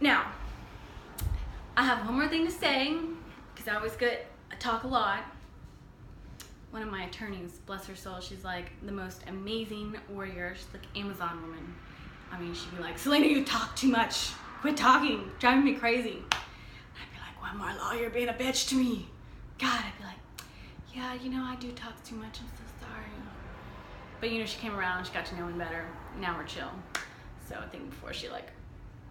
Now, I have one more thing to say, because I talk a lot. One of my attorneys, bless her soul, she's like the most amazing warrior. She's like Amazon woman. I mean, she'd be like, Selena, you talk too much. Quit talking, driving me crazy. And I'd be like, one more lawyer being a bitch to me. God, I'd be like, yeah, I do talk too much, I'm so sorry. But she came around, she got to know me better. Now we're chill. So I think before she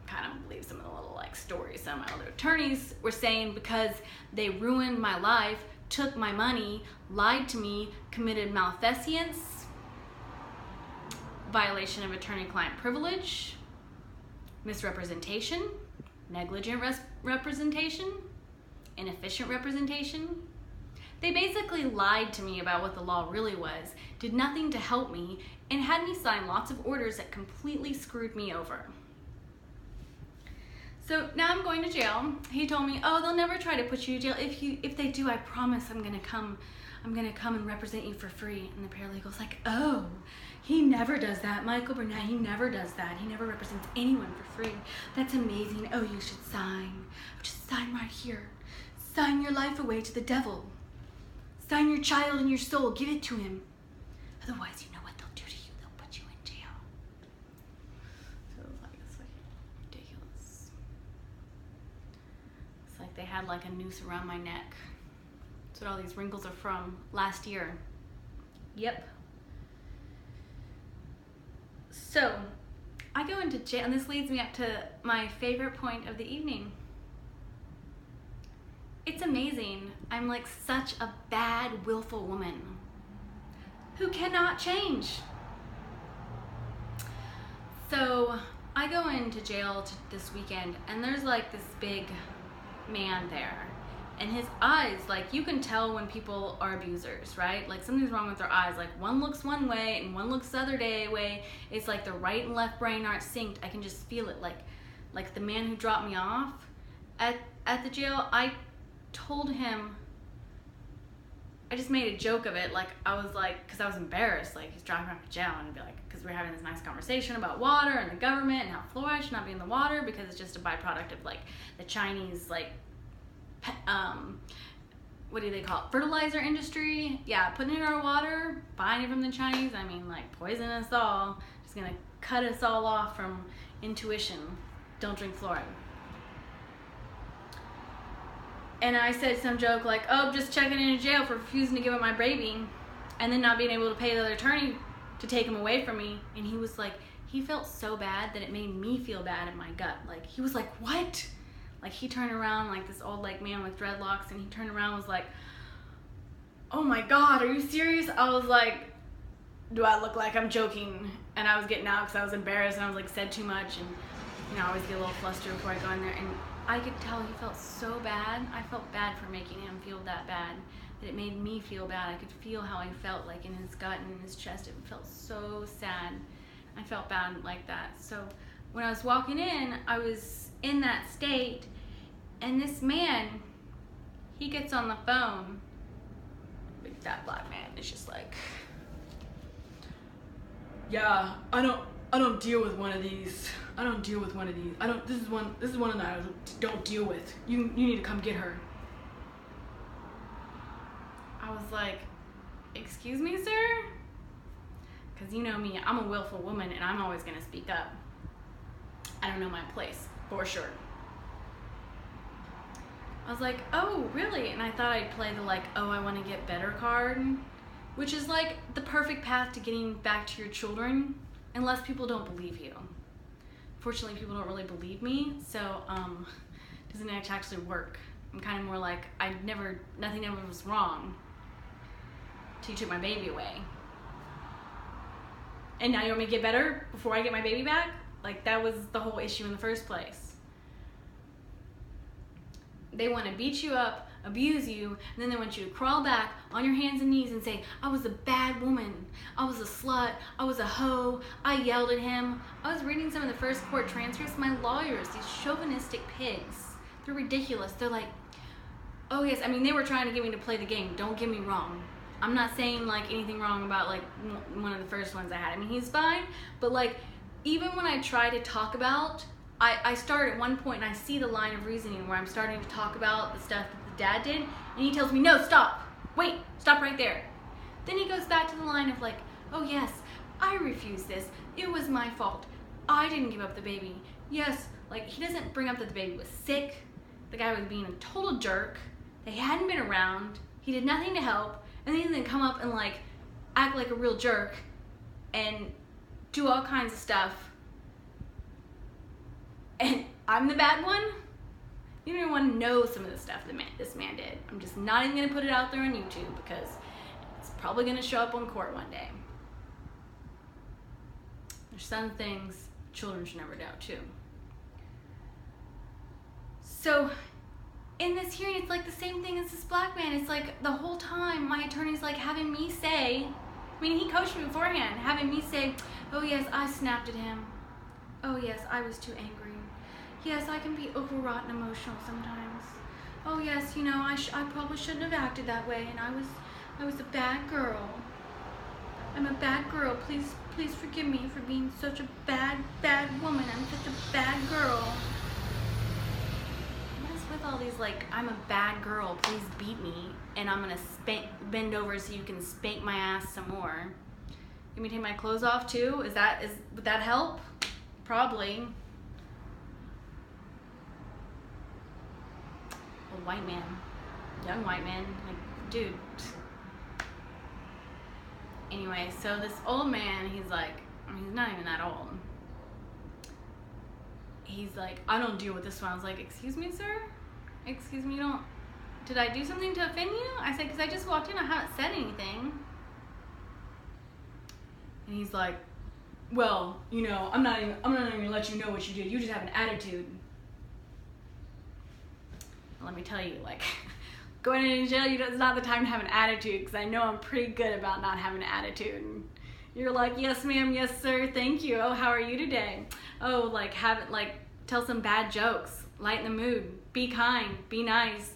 kind of believed some of the little stories some of my other attorneys were saying, because they ruined my life, took my money, lied to me, committed malfeasance, violation of attorney-client privilege, misrepresentation, negligent representation, inefficient representation. They basically lied to me about what the law really was, did nothing to help me, and had me sign lots of orders that completely screwed me over. So now I'm going to jail. He told me, oh, they'll never try to put you in jail. If they do, I promise I'm gonna come and represent you for free. And the paralegal's like, oh, he never does that. Michael Burnett, he never does that. He never represents anyone for free. That's amazing. Oh, you should sign. Just sign right here. Sign your life away to the devil. Sign your child and your soul. Give it to him. Otherwise, you know what they'll do to you. They'll put you in jail. So it's ridiculous. It's like they had a noose around my neck. That's what all these wrinkles are from last year. Yep. So I go into jail, and this leads me up to my favorite point of the evening. It's amazing. I'm such a bad, willful woman who cannot change. So I go into jail this weekend, and there's this big man there. And his eyes, you can tell when people are abusers, right? Something's wrong with their eyes. One looks one way and one looks the other way. It's the right and left brain aren't synced. I can just feel it. Like the man who dropped me off at the jail, I told him, I just made a joke of it. Because I was embarrassed. He's driving me off to jail, and I'd be because we're having this nice conversation about water and the government and how fluoride should not be in the water because it's just a byproduct of the Chinese what do they call it? Fertilizer industry. Yeah, putting it in our water, buying it from the Chinese. I mean, poison us all. Just gonna cut us all off from intuition. Don't drink fluoride. And I said some joke oh, just checking into jail for refusing to give up my baby, and then not being able to pay the other attorney to take him away from me. And he was he felt so bad that it made me feel bad in my gut. He was what? He turned around this old man with dreadlocks, and he turned around and was oh my God, are you serious? I was do I look like I'm joking? And I was getting out because I was embarrassed, and I was said too much, and I always get a little flustered before I go in there, and I could tell he felt so bad. I felt bad for making him feel that bad, that it made me feel bad. I could feel how he felt in his gut and in his chest. It felt so sad. I felt bad like that. So when I was walking in, I was in that state, and this man, he gets on the phone. Big fat black man is just yeah, I don't deal with one of these. I don't deal with one of these. This is one that I don't deal with. You need to come get her. I was excuse me, sir? Because you know me, I'm a willful woman, and I'm always gonna speak up. I don't know my place, for sure. I was oh, really? And I thought I'd play the oh, I want to get better card, which is the perfect path to getting back to your children, unless people don't believe you. Fortunately, people don't really believe me, so it doesn't actually work. I'm kind of more nothing ever was wrong till you took my baby away. And now you want me to get better before I get my baby back? That was the whole issue in the first place. They want to beat you up, abuse you, and then they want you to crawl back on your hands and knees and say, I was a bad woman, I was a slut, I was a hoe, I yelled at him. I was reading some of the first court transcripts. My lawyers, these chauvinistic pigs, they're ridiculous. They're oh yes, I mean, they were trying to get me to play the game, don't get me wrong. I'm not saying anything wrong about one of the first ones I had. I mean, he's fine, but even when I try to talk about I start at one point and I see the line of reasoning where I'm starting to talk about the stuff that the dad did, and he tells me, no, stop, wait, stop right there. Then he goes back to the line of like, oh yes, I refused this, it was my fault, I didn't give up the baby. Yes, like he doesn't bring up that the baby was sick, the guy was being a total jerk, they hadn't been around, he did nothing to help, and then he doesn't come up and like act like a real jerk and do all kinds of stuff. And I'm the bad one? You don't even want to know some of the stuff that this man did. I'm just not even going to put it out there on YouTube because it's probably going to show up on court one day. There's some things children should never doubt too. So in this hearing, it's like the same thing as this black man. It's like the whole time my attorney's like having me say, I mean, he coached me beforehand, having me say, oh yes, I snapped at him. Oh yes, I was too angry. Yes, I can be overwrought and emotional sometimes. Oh yes, you know, I probably shouldn't have acted that way, and I was a bad girl. I'm a bad girl. Please forgive me for being such a bad woman. I'm such a bad girl. What is with all these like, I'm a bad girl, please beat me, and I'm gonna bend over so you can spank my ass some more. You want me to take my clothes off too? Would that help? Probably. A white man, young white man, like, dude. Anyway, so this old man, he's like, I mean, he's not even that old. He's like, I don't deal with this one. I was like, excuse me, sir? Excuse me, did I do something to offend you? I said, because I just walked in, I haven't said anything. And he's like, well, you know, I'm not even gonna let you know what you did. You just have an attitude. Let me tell you, like, going into jail, it's not the time to have an attitude, because I know I'm pretty good about not having an attitude. And you're like, yes ma'am, yes sir, thank you. Oh, how are you today? Oh, like, tell some bad jokes, lighten the mood, be kind, be nice.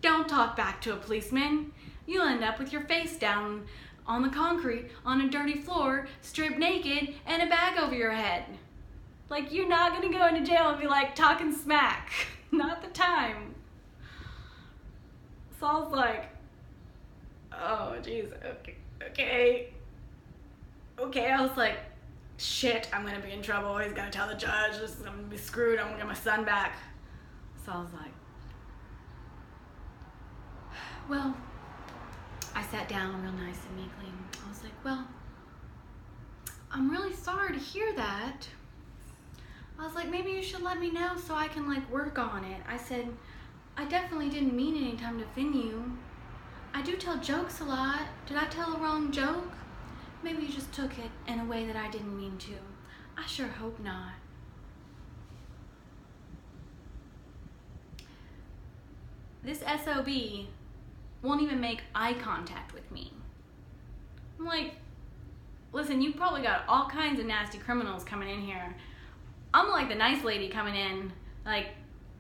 Don't talk back to a policeman. You'll end up with your face down on the concrete, on a dirty floor, stripped naked, and a bag over your head. Like, you're not gonna go into jail and be like talking smack. Not the time. So I was like, oh jeez, okay. I was like, shit, I'm gonna be in trouble. He's gonna tell the judge, I'm gonna be screwed, I'm gonna get my son back. So I was like, well, I sat down real nice and meekly. I was like, well, I'm really sorry to hear that. I was like, maybe you should let me know so I can like work on it. I said, I definitely didn't mean any time to offend you. I do tell jokes a lot. Did I tell a wrong joke? Maybe you just took it in a way that I didn't mean to. I sure hope not. This SOB won't even make eye contact with me. I'm like, listen, you probably got all kinds of nasty criminals coming in here. I'm like the nice lady coming in, like,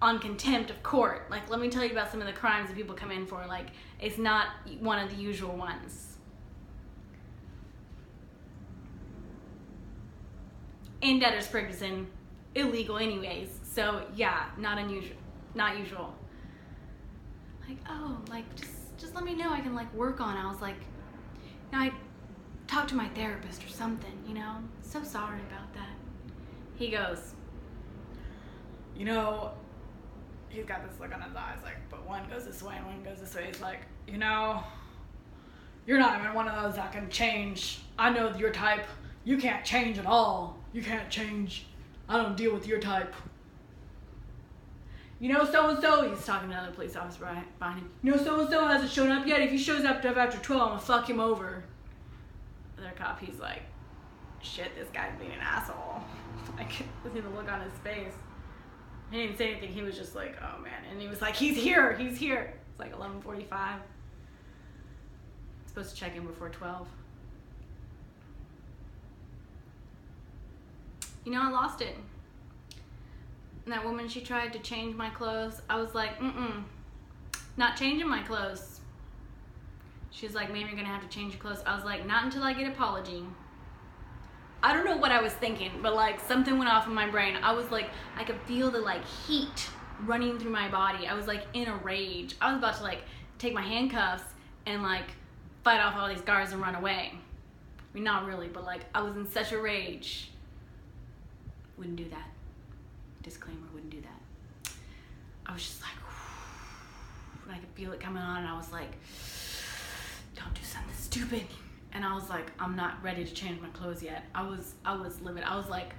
on contempt of court. Like, let me tell you about some of the crimes that people come in for. Like, it's not one of the usual ones. And debtor's prison, illegal anyways. So yeah, not unusual, not usual. Like, oh, like, just let me know, I can like work on it. I was like, you know, I talk to my therapist or something, you know? So sorry about that. He goes, you know, he's got this look on his eyes, like, but one goes this way and one goes this way. He's like, you know, you're not even one of those that can change. I know your type. You can't change at all. You can't change. I don't deal with your type. You know, so-and-so, he's talking to another police officer behind him. You know, so-and-so hasn't shown up yet. If he shows up after 12, I'm gonna fuck him over. The other cop, he's like, shit, this guy's being an asshole. Like, listen to the look on his face. He didn't say anything. He was just like, oh man. And he was like, he's here. It's like 11:45. Supposed to check in before 12. You know, I lost it. And that woman, she tried to change my clothes. I was like, not changing my clothes. She was like, maybe you're gonna have to change your clothes. I was like, not until I get an apology. I don't know what I was thinking, but like something went off in my brain. I was like, I could feel the like heat running through my body. I was like in a rage. I was about to like take my handcuffs and like fight off all these guards and run away. I mean, not really, but like I was in such a rage. Wouldn't do that. Disclaimer, wouldn't do that. I was just like, and I could feel it coming on, and I was like, don't do something stupid. And I was like, I'm not ready to change my clothes yet. I was livid. I was like,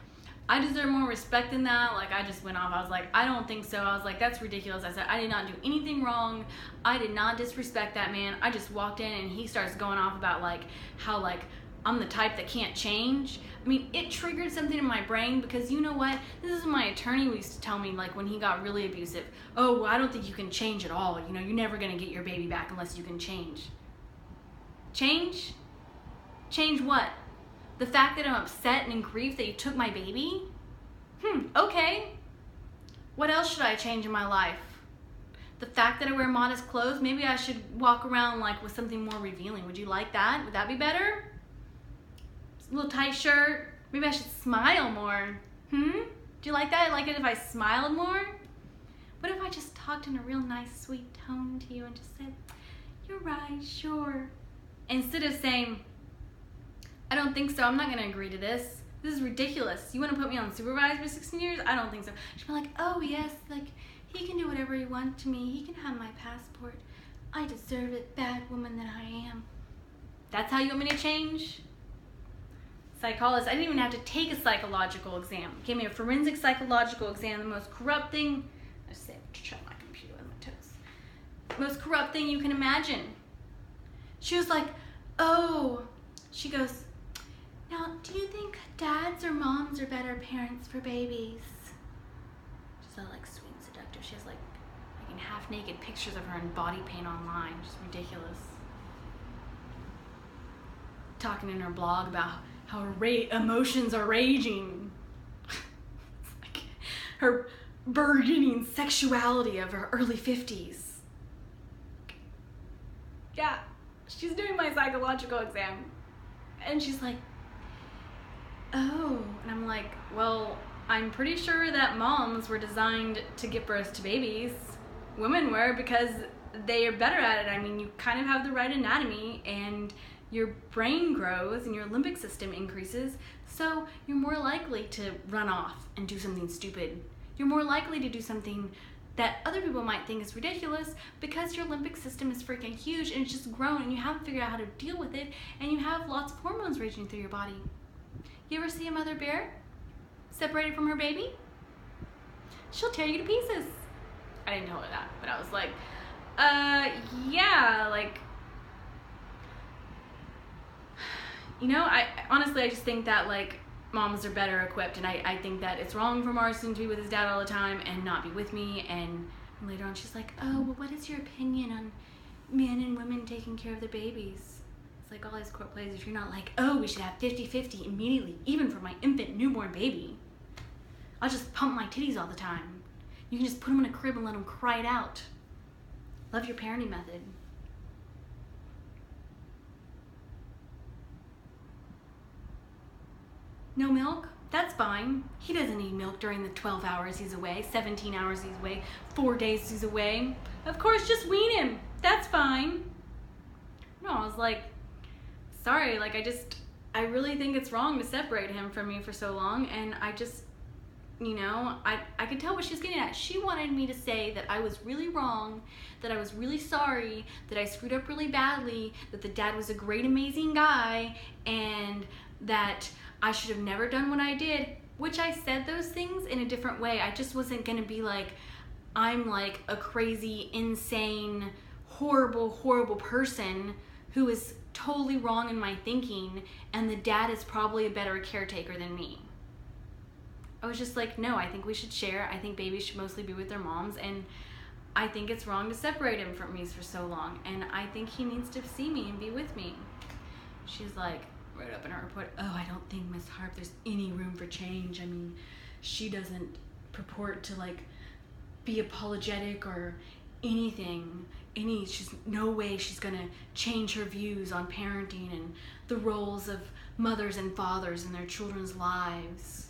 I deserve more respect than that. Like, I just went off. I was like, I don't think so. I was like, that's ridiculous. I said, I did not do anything wrong. I did not disrespect that man. I just walked in, and he starts going off about like how like I'm the type that can't change. I mean, it triggered something in my brain, because you know what? This is what my attorney used to tell me, like when he got really abusive. Oh, well, I don't think you can change at all. You know, you're never gonna get your baby back unless you can change. Change? Change what? The fact that I'm upset and in grief that you took my baby? Okay. What else should I change in my life? The fact that I wear modest clothes? Maybe I should walk around like with something more revealing. Would you like that? Would that be better? A little tight shirt? Maybe I should smile more. Do you like that? Like it if I smiled more? What if I just talked in a real nice, sweet tone to you and just said, you're right, sure. Instead of saying, I don't think so, I'm not gonna agree to this. This is ridiculous. You wanna put me on supervised for 16 years? I don't think so. She'd be like, oh yes, like he can do whatever he wants to me. He can have my passport. I deserve it, bad woman that I am. That's how you want me to change? Psychologist, I didn't even have to take a psychological exam. Gave me a forensic psychological exam, the most corrupt thing. I just have to shut my computer with my toes. Most corrupt thing you can imagine. She was like, oh, she goes, now, do you think dads or moms are better parents for babies? She's all like sweet and seductive. She has like in half naked pictures of her in body paint online. Just ridiculous. Talking in her blog about how her emotions are raging. It's like her burgeoning sexuality of her early 50s. Yeah, she's doing my psychological exam. And she's like, oh. And I'm like, well, I'm pretty sure that moms were designed to give birth to babies. Women were, because they are better at it. I mean, you kind of have the right anatomy, and your brain grows and your limbic system increases, so you're more likely to run off and do something stupid. You're more likely to do something that other people might think is ridiculous, because your limbic system is freaking huge and it's just grown, and you haven't figured out how to deal with it, and you have lots of hormones raging through your body. You ever see a mother bear separated from her baby? She'll tear you to pieces. I didn't tell her that, but I was like, yeah, like, you know, I honestly, I just think that like moms are better equipped, and I think that it's wrong for Marston to be with his dad all the time and not be with me. And later on she's like, oh, well, what is your opinion on men and women taking care of their babies? It's like all these court plays, if you're not like, oh, we should have 50-50 immediately, even for my infant newborn baby. I'll just pump my titties all the time. You can just put them in a crib and let them cry it out. Love your parenting method. No milk? That's fine. He doesn't need milk during the 12 hours he's away, 17 hours he's away, 4 days he's away. Of course, just wean him. That's fine. No, I was like, sorry, like I really think it's wrong to separate him from me for so long, and I just, you know, I could tell what she's getting at. She wanted me to say that I was really wrong, that I was really sorry, that I screwed up really badly, that the dad was a great, amazing guy, and that I should have never done what I did, which I said those things in a different way. I just wasn't gonna be like, I'm like a crazy, insane, horrible, horrible person who is totally wrong in my thinking, and the dad is probably a better caretaker than me. I was just like, no, I think we should share. I think babies should mostly be with their moms, and I think it's wrong to separate him from me for so long, and I think he needs to see me and be with me. She's like, wrote up in her report, oh, I don't think Miss Harp there's any room for change. I mean, she doesn't purport to like be apologetic or she's no way she's gonna change her views on parenting and the roles of mothers and fathers in their children's lives.